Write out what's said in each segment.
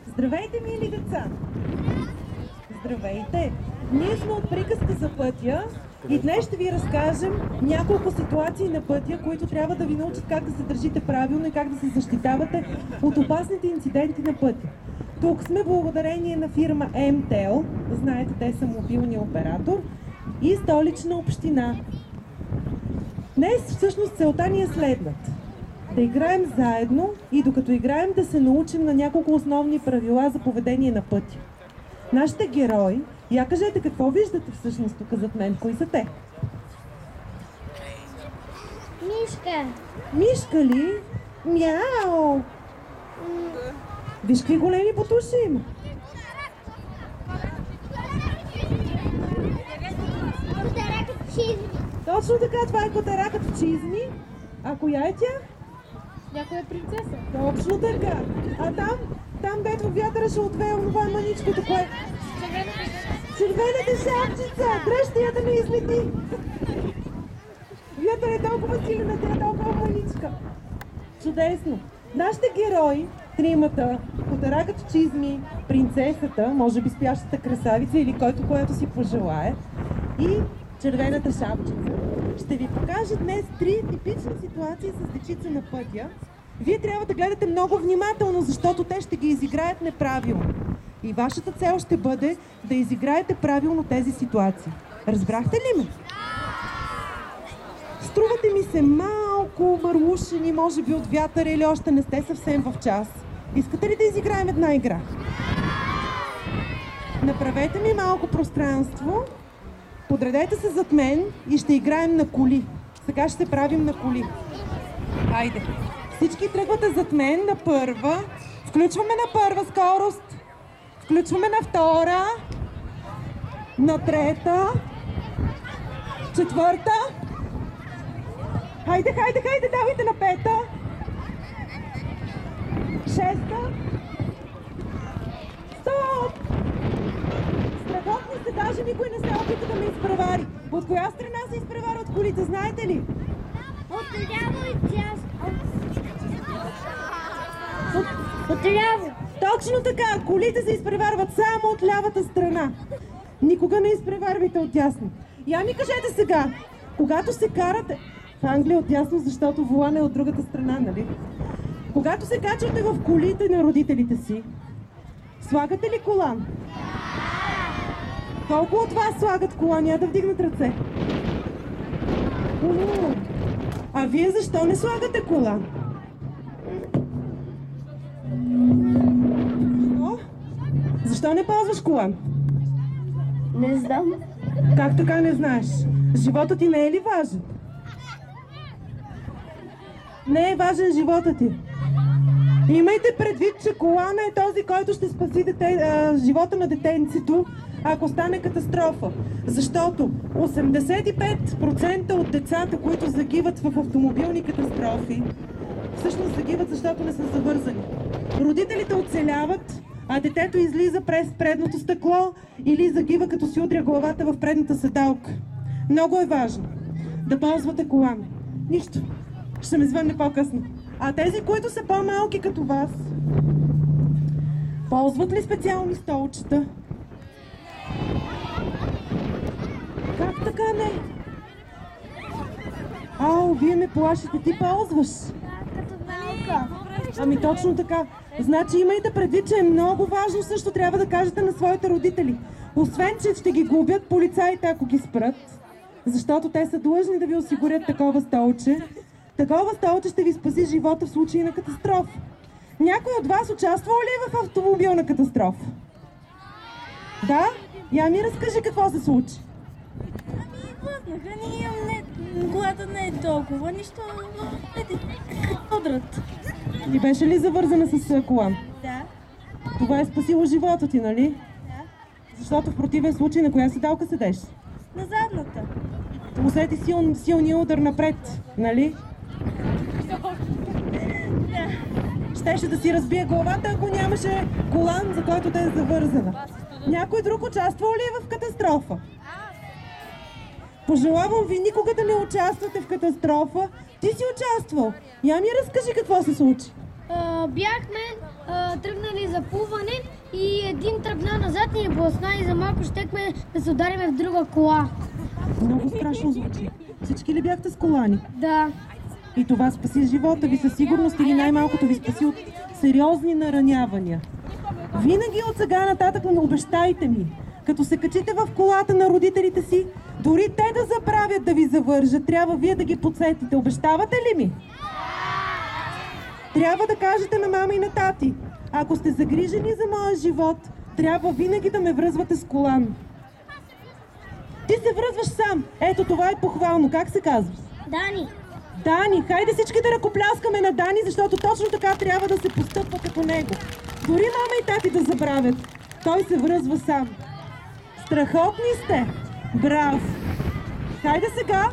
Здравейте, мили деца! Здравейте! Ние сме от приказка за пътя и днес ще ви разкажем няколко ситуации на пътя, които трябва да ви научат как да се държите правилно и как да се защитавате от опасните инциденти на пътя. Тук сме благодарение на фирма МТЕЛ, знаете, те са мобилния оператор, и Столична община. Днес всъщност целта ни е следната. Да играем заедно и докато играем да се научим на няколко основни правила за поведение на пътя. Нашите герои, я кажете какво виждате всъщност тук зад мен, кои са те? Мишка. Мишка ли? Мяу! Виж какви големи бутуши има. Котаракът в чизми. Точно така, това е котаракът в чизми. А коя е тя? Някоя принцеса. Точно така. А там дето вятъра ще отвее онова маничкото, кое? Червената шапчица! Дръжте я да не излети! Вятър е толкова силен, а тя е толкова маничка. Чудесно! Нашите герои, тримата, котаракът в чизми, принцесата, може би спящата красавица или който си пожелае, и червената шапчица, ще ви покажа днес 3 типични ситуации с дечица на пътя. Вие трябва да гледате много внимателно, защото те ще ги изиграят неправилно. И вашата цел ще бъде да изиграете правилно тези ситуации. Разбрахте ли ме? Струвате ми се малко мърлушени, може би от вятъра, или още не сте съвсем в час. Искате ли да изиграем една игра? Направете ми малко пространство. Подредете се зад мен и ще играем на коли. Сега ще се правим на коли. Хайде. Всички тръгвате зад мен на първа. Включваме на първа скорост. Включваме на втора. На трета. Четвърта. Хайде, давайте на пета. Шеста. Стоп! Страхотни сте, даже никой не се опита да ме изпревари. От коя страна се изпреварват колите, знаете ли? От ляво и дясно. От ляво. Точно така, колите се изпреварват само от лявата страна. Никога не изпреварвайте от дясно. Я ми кажете сега, когато се карате... В Англия от дясно, защото волан е от другата страна, нали? Когато се качвате в колите на родителите си, слагате ли колан? Колко от вас слагат колан? Я да вдигнат ръце. А вие защо не слагате колан? Защо не ползваш колан? Не знам. Как така не знаеш? Животът ти не е ли важен? Не е важен живота ти. Имайте предвид, че колана е този, който ще спаси живота на детенцето, ако стане катастрофа. Защото 85% от децата, които загиват в автомобилни катастрофи, всъщност загиват, защото не са завързани. Родителите оцеляват, а детето излиза през предното стъкло или загива, като си удря главата в предната седалка. Много е важно да ползвате колан. Нищо. Ще ме звънне по-късно. А тези, които са по-малки като вас, ползват ли специални столчета? Как така не? Ау, вие ме плашите, ти ползваш. Като малка. Ами точно така. Значи имайте предвид, че е много важно, също трябва да кажете на своите родители. Освен, че ще ги губят полицаите, ако ги спрат, защото те са длъжни да ви осигурят такова столче. Такова столче ще ви спаси живота в случай на катастрофа. Някой от вас участвал ли в автомобилна катастрофа? Да? Я ми разкажи какво се случи. Блъснаха ни, колата не е толкова, нищо, удрат. И беше ли завързана с колан? Да. Това е спасило живота ти, нали? Да. Защото в противен случай на коя седалка седеш? На задната. усети силния удар напред, нали? Щеше да си разбие главата, ако нямаше колан, за който да е завързана. Някой друг участвал ли е в катастрофа? Пожелавам ви никога да не участвате в катастрофа. Ти си участвал. Я ми разкажи какво се случи. Бяхме тръгнали за плуване и един тръгна назад и ни блъсна и за малко щехме да се удариме в друга кола. Много страшно звучи. Всички ли бяхте с колани? Да. И това спаси живота ви със сигурност или най-малкото ви спаси от сериозни наранявания. Винаги от сега нататък обещайте ми, като се качите в колата на родителите си, дори те да забравят да ви завържат, трябва вие да ги подсетите. Обещавате ли ми? Трябва да кажете на мама и на тати: ако сте загрижени за моя живот, трябва винаги да ме връзвате с колан. Ти се връзваш сам. Ето, това е похвално. Как се казва? Дани. Дани, хайде всички да ръкопляскаме на Дани, защото точно така трябва да се постъпва като него. Дори мама и тати да забравят, той се връзва сам. Страхотни сте! Браво! Хайде сега!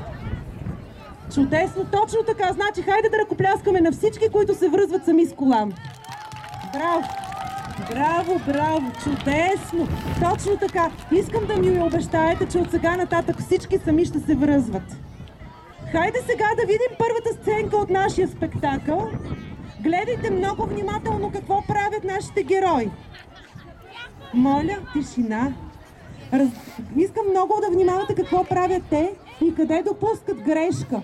Чудесно, точно така. Значи, хайде да ръкопляскаме на всички, които се връзват сами с колан. Браво! Браво, браво! Чудесно! Точно така. Искам да ми обещаете, че от сега нататък всички сами ще се връзват. Хайде сега да видим първата сценка от нашия спектакъл. Гледайте много внимателно какво правят нашите герои. Моля, тишина. Искам много да внимавате какво правят те и къде допускат грешка.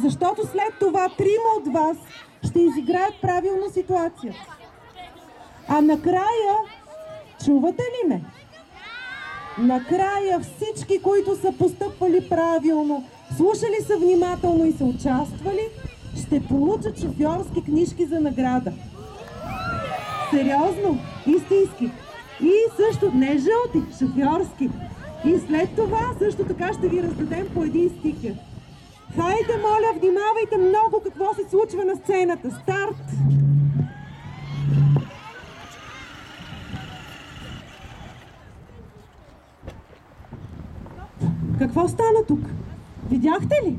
Защото след това трима от вас ще изиграят правилно ситуацията. А накрая, чувате ли ме? Накрая всички, които са постъпвали правилно, слушали са внимателно и са участвали, ще получат шофьорски книжки за награда. Сериозно, истински. И също не жълти, шофьорски. И след това също така ще ви раздадем по един стикер. Хайде, моля, внимавайте много какво се случва на сцената. Старт! Какво стана тук? Видяхте ли?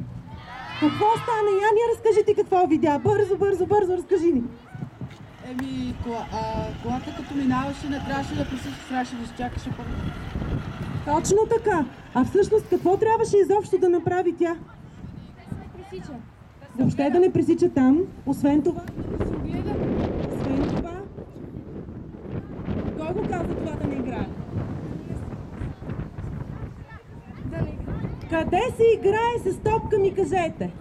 Какво стана? Я ни разкажи ти какво видя. Бързо, бързо, бързо, разкажи ни. Колата като минаваше, не трябваше да пресичаш, трябваше да изчакаше първо. Точно така. А всъщност какво трябваше изобщо да направи тя? Пресича. Въобще да не пресича там. Освен това. Освен това. Кой го каза това да не играе? Къде се играе с топка, ми кажете?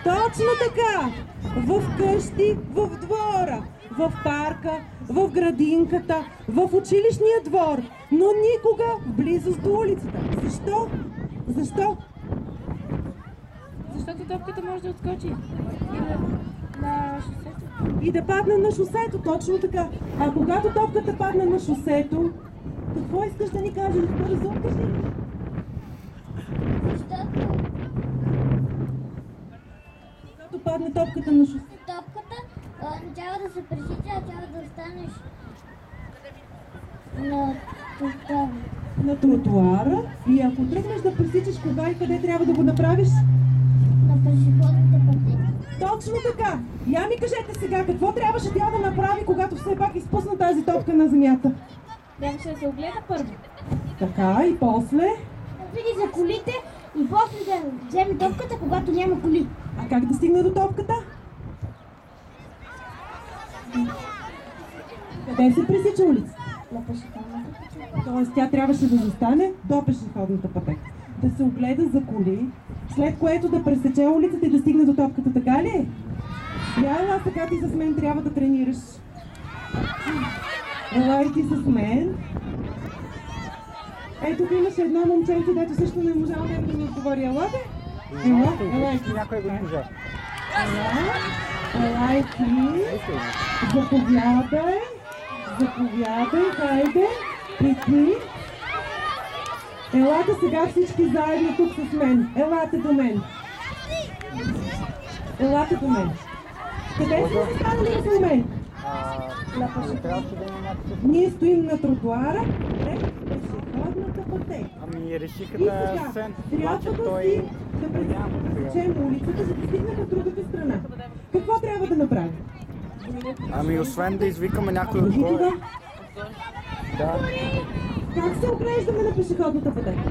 Точно така! В къщи, в двора, в парка, в градинката, в училищния двор, но никога в близост до улицата. Защо? Защо? Защото топката може да отскочи на шосето. И да падне на шосето, точно така. А когато топката падне на шосето, какво искаш да ни кажеш? Бързо, кажи. Когато падне топката на шосето. Топката трябва да се пресича, трябва да останеш На тротуара. И ако тръгнеш да пресичаш, кога и къде трябва да го направиш? на пешеходните пътеки. Точно така! Я ми кажете сега, какво трябваше тя да направи, когато все пак изпусна тази топка на земята? Трябваше да се огледа първо. Така, и после? Да види за колите и после да вземе топката, когато няма коли. А как да стигне до топката? Къде се пресича улица? На пешеходните пътеки. Тоест тя трябваше да застане до пешеходната пътека, да се огледа за коли, след което да пресече улицата и да стигне до топката, така ли е? Ела, сега ти с мен трябва да тренираш. Ела и ти с мен. Ето тук имаше едно момченце, дето също не можа да ми отговори. Ела бе? Ела и ти. Някой го можа. Ела и ти. Заповядай. Заповядай, хайде. И ти. Елате сега всички заедно тук с мен. Елате до мен. Елате до мен. Къде сте се станали в момента? Трябваше да има някакъв... Ние стоим на тротуара. Пешеходната пътека. Ами решиха И да сега, се трябва плаче да той. си да пресечем улицата, за да стигнем от другата страна. Какво трябва да направим? Ами освен да извикаме някой Кажи отгоре. това. Да. Как се оглеждаме на пешеходната пътека?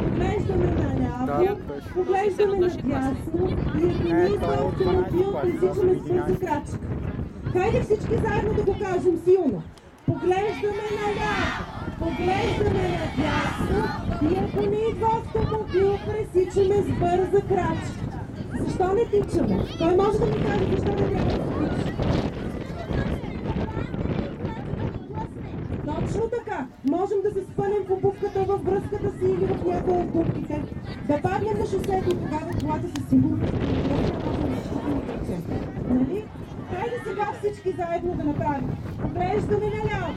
Оглеждаме наляво, Да. оглеждаме надясно и ако ние това сме е от 12 автомобил, клас, пресичаме с 11. бърза крачка. Хайде всички заедно да го кажем силно. Поглеждаме наляво, поглеждаме надясно и ако не идва автомобил, пресичаме с бърза крачка. Защо не тичаме? Той може да ми каже защо не трябва да тича. Точно така. Можем да се спънем в обувката, във връзката си или в някои от обувките. Да паднем на шосето и тогава колата със сигурност. Нали? Хайде сега всички заедно да направим. Поглеждаме наляво,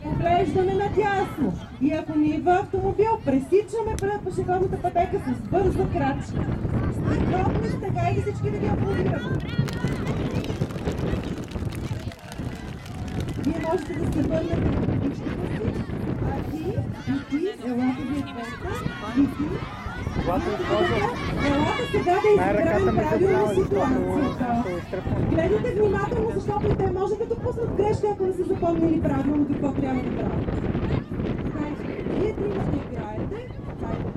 поглеждаме надясно. И ако ни идва автомобил, пресичаме пред пешеходната пътека с бърза крачка. Страхотни сте, хайде всички да ги аплодираме. Вие можете да се върнете към предишната си, а ти, и ти, елата ви двете, и ти. Когато използвам Елата сега да най-ръката изиграем ми правилно се ситуацията. Гледайте внимателно, защото и те може да допуснат грешка, ако не са запомнили правилно какво трябва да правят. Хайде, вие тримата играете, хайде.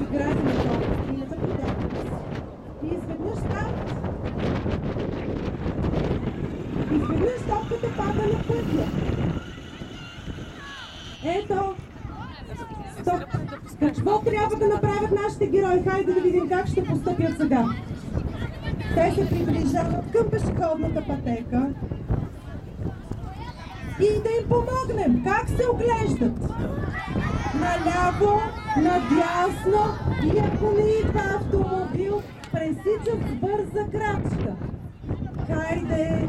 Играете на това, тримата подобно. И изведнъж старт. Изведнъж топката пада на пътя. Ето. Стоп. Какво трябва да направят нашите герои? Хайде да видим как ще постъпят сега. Те се приближават към пешеходната пътека. И да им помогнем. Как се оглеждат? Наляво, надясно и ако не идва автомобил, пресичат с бърза крачка. Хайде!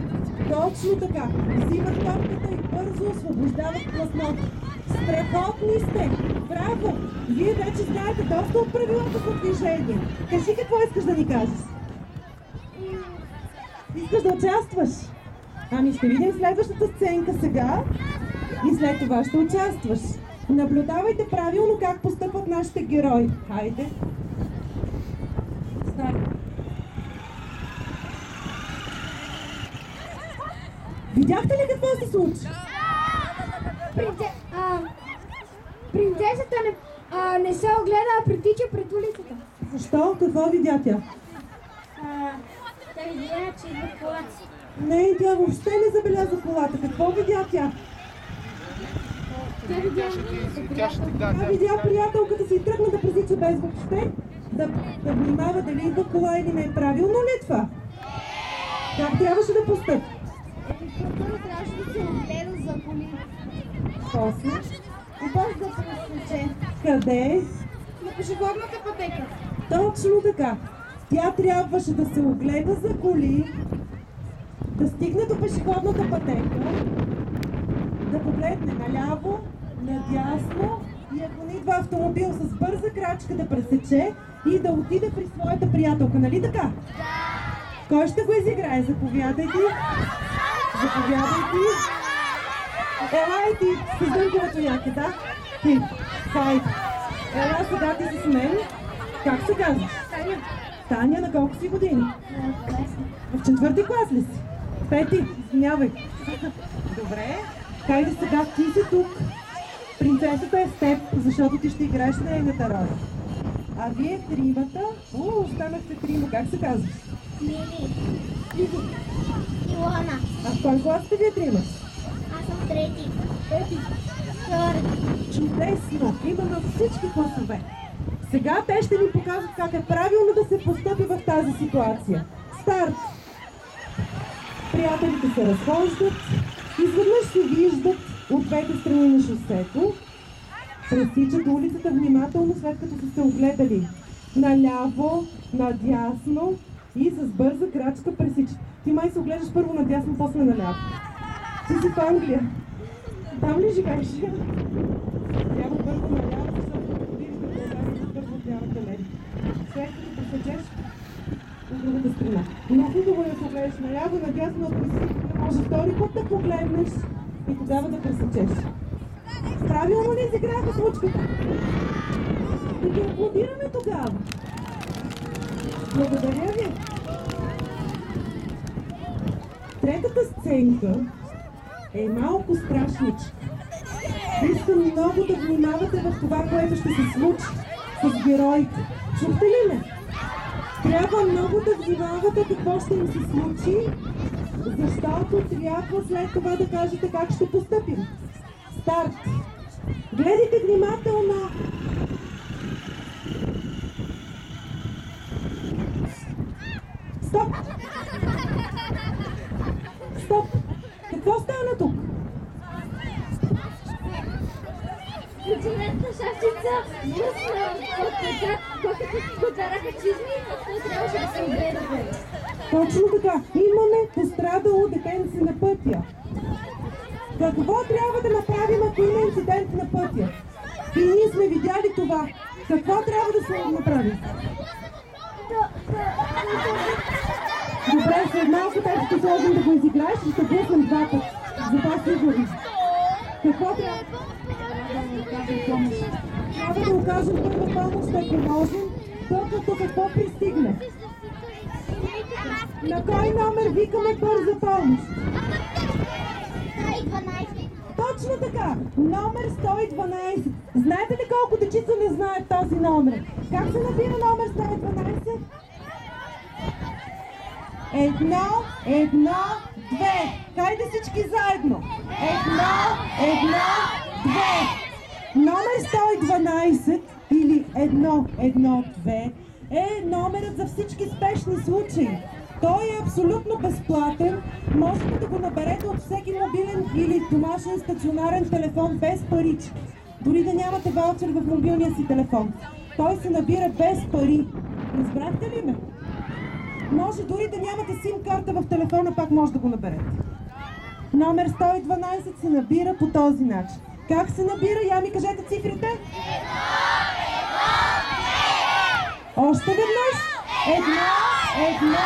Точно така. Взимат топката и бързо освобождават платното. Страхотни сте! Браво! Вие вече знаете доста от правилата за движение. Кажи какво искаш да ни кажеш. Искаш да участваш? Ами ще видим следващата сценка сега и след това ще участваш. Наблюдавайте правилно как постъпват нашите герои. Хайде! Старт! Видяхте ли какво се случи? Принцесата не се огледа, а притича пред улицата. Защо? Какво видя тя? Те видя, че идва колата. Не, тя въобще не забеляза колата. Какво видя тя? Тя видя Тя видя приятелката си и тръгна да пресича без въобще да внимава дали идва кола или не е. Правилно ли е това? Как трябваше да постъпи? Първо трябваше да се огледа за коли. После? И после да се разсече Къде? на пешеходната пътека. Точно така. Тя трябваше да се огледа за коли, да стигне до пешеходната пътека, да погледне наляво, надясно и ако не идва автомобил с бърза крачка да пресече и да отиде при своята приятелка. Нали така? Да! Кой ще го изиграе? Заповядайте! Заповядайте! Елай ти с дънковата якета. Ти, хайде! Ела сега ти с мен. Как се казваш? Таня. Таня, на колко си години? В четвърти клас ли си? Пети, извинявай. Добре. Хайде сега, ти си тук. Принцесата е с теб, защото ти ще играеш нейната роля. А вие тримата... останахте трима. Как се казваш? Мили. Илона. А в кой клас сте вие трима? Аз съм трети. Пети. Втори. Чудесно! Имаме от всички класове. Сега те ще ни покажат как е правилно да се постъпи в тази ситуация. Старт! Приятелите се разхождат, изведнъж се виждат от двете страни на шосето, пресичат улицата внимателно, след като са се огледали наляво, надясно и с бърза крачка пресичат. Ти май се оглеждаш първо надясно, после наляво. Ти си в Англия. Там ли живееш? Трябва първо наляво, защото като видиш да България, първо трябва да леди. След като пресечеш от другата страна. Но хубаво е да се огледаш наляво, надясно, ако си не може втори път да погледнеш и тогава да пресечеш. Правилно ли изиграха случката? Да ги аплодираме тогава. Благодаря ви. Третата сценка е малко страшничка. Искам много да внимавате в това, което ще се случи с героите. Чухте ли ме? Трябва много да внимавате какво ще им се случи, защото трябва след това да кажете как ще постъпим. Старт! Гледайте внимателно! Стоп! Стоп! Какво стана тук? Инцидентна шапчица, блъсна от ръка, когато караха чизми, той трябваше да се отгледа. Точно така. Имаме пострадало детенце на пътя. Какво трябва да направим, ако има инцидент на пътя? И ние сме видяли това. Какво трябва да се направи? Добре, след малко те ще сложим да го изиграеш и ще блъснем два пъти. За това сигурно. Какво трябва? Трябва да окажем първа помощ, ако можем, докато какво пристигне. На кой номер викаме бърза помощ? 112. Точно така! Номер 112. Знаете ли колко дечица не знаят този номер? Как се набира номер 112? 1, 2. Хайде всички заедно! 1, 2. Номер 112 или 112 е номерът за всички спешни случаи. Той е абсолютно безплатен. Можете да го наберете от всеки мобилен или домашен стационарен телефон без парички. Дори да нямате ваучер в мобилния си телефон. Той се набира без пари. Разбрахте ли ме? Може дори да нямате сим-карта в телефона, пак може да го наберете. Номер 112 се набира по този начин. Как се набира? Я ми кажете цифрите. Още веднъж. 1, 2.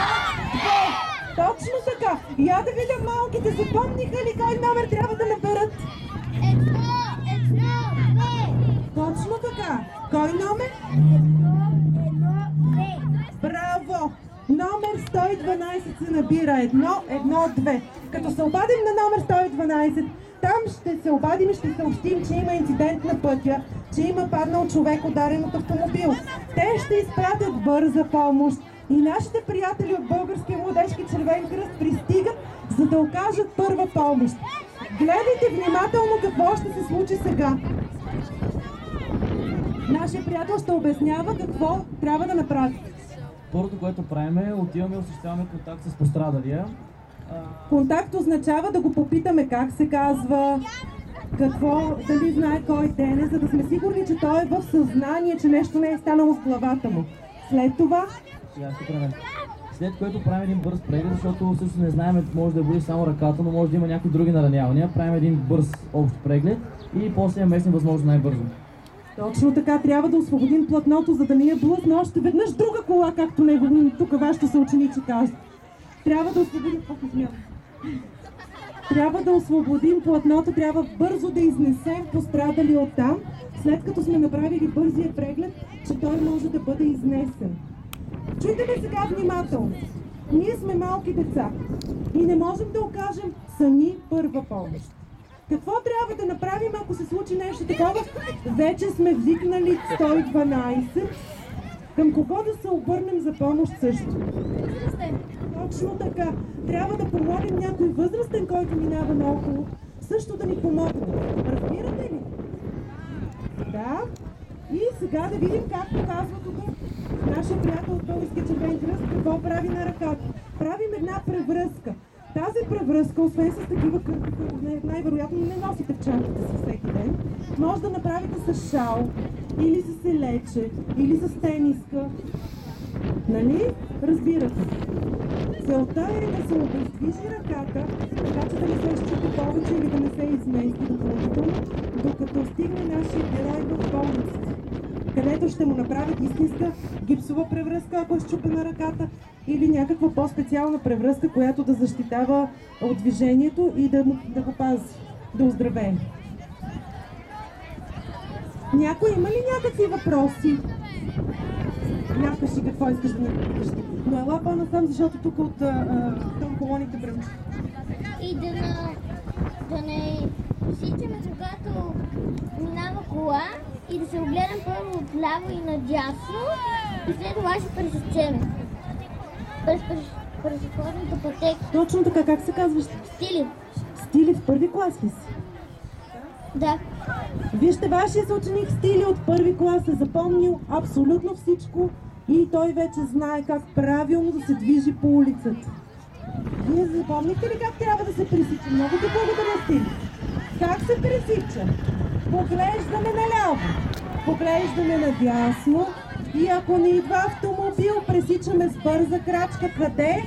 Точно така. Я да видя малките, запомниха ли кой номер трябва да наберат? 1, 2. Точно така. Кой номер? 1, 2. Браво! Номер 112 се набира 112. Като се обадим на номер 112, там ще се обадим и ще съобщим, че има инцидент на пътя, че има паднал човек, ударен от автомобил. Те ще изпратят бърза помощ и нашите приятели от Българския младежки червен кръст пристигат, за да окажат първа помощ. Гледайте внимателно какво ще се случи сега. Нашия приятел ще обяснява какво трябва да направи. Първото, което правим е отиваме и осъществяваме контакт с пострадалия. Контакт означава да го попитаме как се казва, какво, дали знае кой ден е, за да сме сигурни, че той е в съзнание, че нещо не е станало с главата му. След това... След което правим един бърз преглед, защото също не знаем, може да бъде само ръката, но може да има някои други наранявания. Правим един бърз общ преглед и после я местим възможно най-бързо. Точно така, трябва да освободим платното, за да не я блъсне още веднъж друга кола, както него тук вашите съученици казват. Трябва да освободим... Трябва да освободим платното, трябва бързо да изнесем пострадали оттам, след като сме направили бързия преглед, че той може да бъде изнесен. Чуйте ме сега внимателно. Ние сме малки деца и не можем да окажем сами първа помощ. Какво трябва да направим, ако се случи нещо такова? Вече сме викнали 112. Към кого да се обърнем за помощ също? Точно така. Трябва да помолим някой възрастен, който минава наоколо, също да ни помогне. Разбирате ли? Да. И сега да видим как показва тук нашия приятел от Българския червен кръст какво прави на ръката. Правим една превръзка. Тази превръзка, освен с такива кърпи, които най-вероятно не носите в чантата си всеки ден, може да направите с шал, или с елече, или с тениска. Нали? Разбирате. Целта е да се обездвижи ръката, така че да не се изчупи повече или да не се измести допълнително, докато стигне нашия герой в болницата, където ще му направят истинска гипсова превръзка, ако е счупена ръката, или някаква по-специална превръзка, която да защитава от движението и да го пази, да оздравее. Някой има ли някакви въпроси? Някаш и какво искаш да ни питаш? Но ела по-насам, защото тук от към колоните бръмчи. И да не пресичаме, когато минава кола, и да се огледам първо отляво и надясно, и след това ще пресечеме. През пешеходната пътека. Точно така, как се казваш? Стили. Стили, в първи клас ли си? Да. Вижте, вашия съученик Стили от първи клас е запомнил абсолютно всичко и той вече знае как правилно да се движи по улицата. Вие запомнихте ли как трябва да се пресича? Много ти благодаря, Стили. Как се пресича? Поглеждаме наляво, поглеждаме надясно и ако не идва автомобил, пресичаме с бърза крачка. Къде?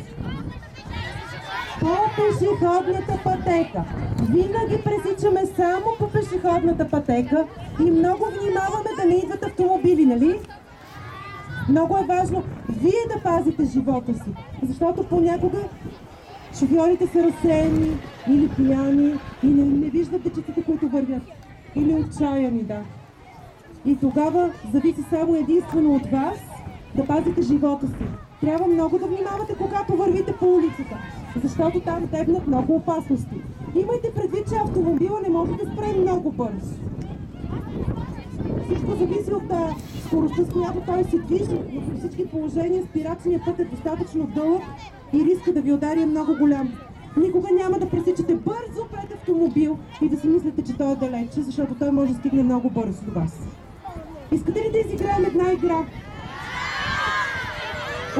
По пешеходната пътека. Винаги пресичаме само по пешеходната пътека и много внимаваме да не идват автомобили, нали? Много е важно вие да пазите живота си, защото понякога шофьорите са разсеяни или пияни и не виждат дечиците, които вървят. Или отчаяни, да. И тогава зависи само единствено от вас да пазите живота си. Трябва много да внимавате, когато вървите по улицата, защото там дебнат много опасности. Имайте предвид, че автомобила не може да спре много бързо. Всичко зависи от скоростта, с която той се движи, но при всички положения спирачният път е достатъчно дълъг и риска да ви удари е много голям. Никога няма да пресичате бързо пред автомобил и да си мислите, че той е далече, защото той може да стигне много бързо до вас. Искате ли да изиграем една игра?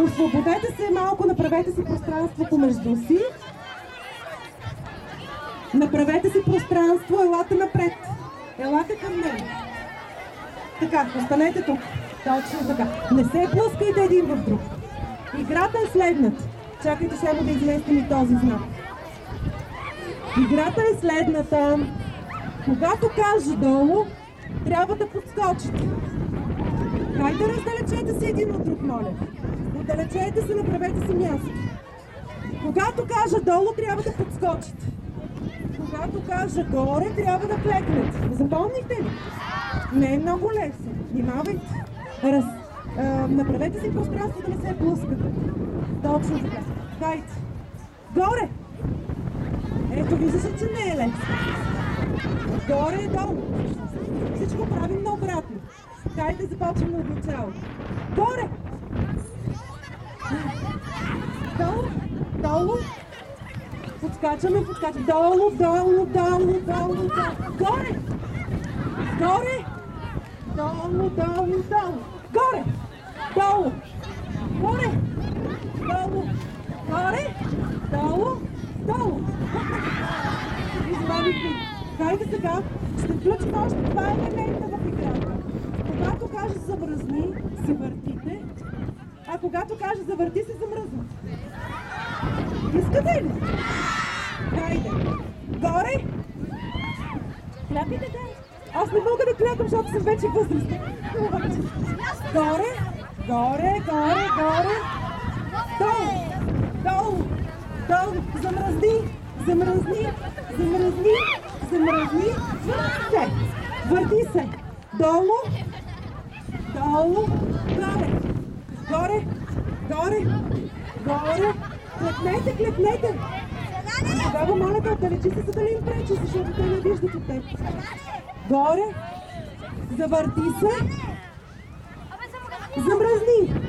Освободете се малко, направете си пространство помежду си. Направете си пространство, елате напред. Елате към мен. Така, останете тук. Точно така. Не се блъскайте един в друг. Играта е следната. Чакайте само да изместим и този знак. Играта е следната. Когато кажа долу, трябва да подскочите. Хайде, раздалечете се един от друг, моля. Отдалечете се, направете си място. Когато кажа долу, трябва да подскочите. Когато кажа горе, трябва да клекнете. Запомнихте ли? Не е много лесно. Внимавайте. Направете си пространство да не се блъскате. Точно така. Хайде. Горе! Ето, виждаш, че не е лесно. Горе и долу. Всичко правим наобратно. Хайде, започваме от начало. Горе! Долу, долу. Подскачаме. Долу, долу, долу, долу, долу. Горе! Горе! Долу, долу, долу. Горе! Долу! Горе! Долу! Горе! Долу! Долу! Измамихме. Хайде сега, ще включим още два елемента в играта. Когато кажа замръзни, се въртите, а когато кажа завърти, се замръзвате. Искате ли? Хайде. Горе! Кляпите, да. Аз не мога да клякам, защото съм вече възрастна. Горе! Горе, горе, горе! Долу! Долу! Долу! Замръзни! Замръзни! Замръзни! Замръзни! Върти се! Върти се! Долу! Долу! Горе! Горе! Горе! Горе! Клепнете, клепнете! Тогава моля да отдалечи се, за да не им пречи, защото те не виждат от теб. Горе! Завърти се! Замръзни!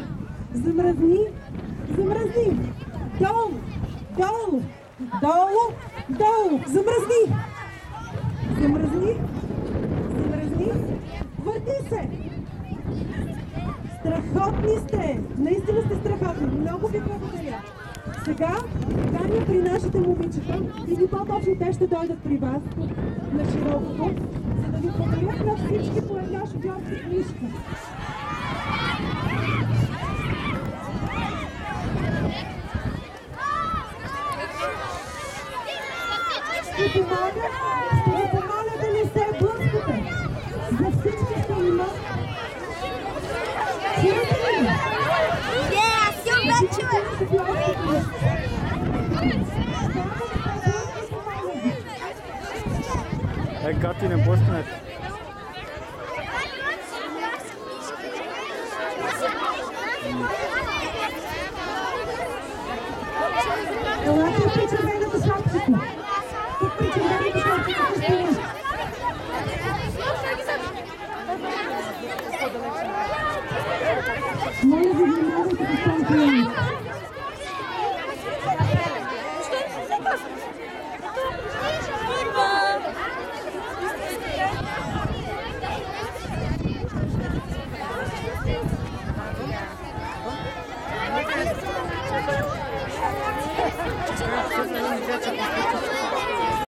Замръзни! Замръзни! Долу! Долу! Долу! Долу! Замръзни! Замръзни! Замръзни! Върти се! Страхотни сте! Наистина сте страхотни! Много ви благодаря! Сега каня при нашите момичета или по-точно те ще дойдат при вас на широкото, за да ви подарят на всички по една шофьорска книжка. Ще ви помоля да не се блъскате. За всички ще има. Чуете ли? Гати, не почнете. Внимавайте с тон приемник.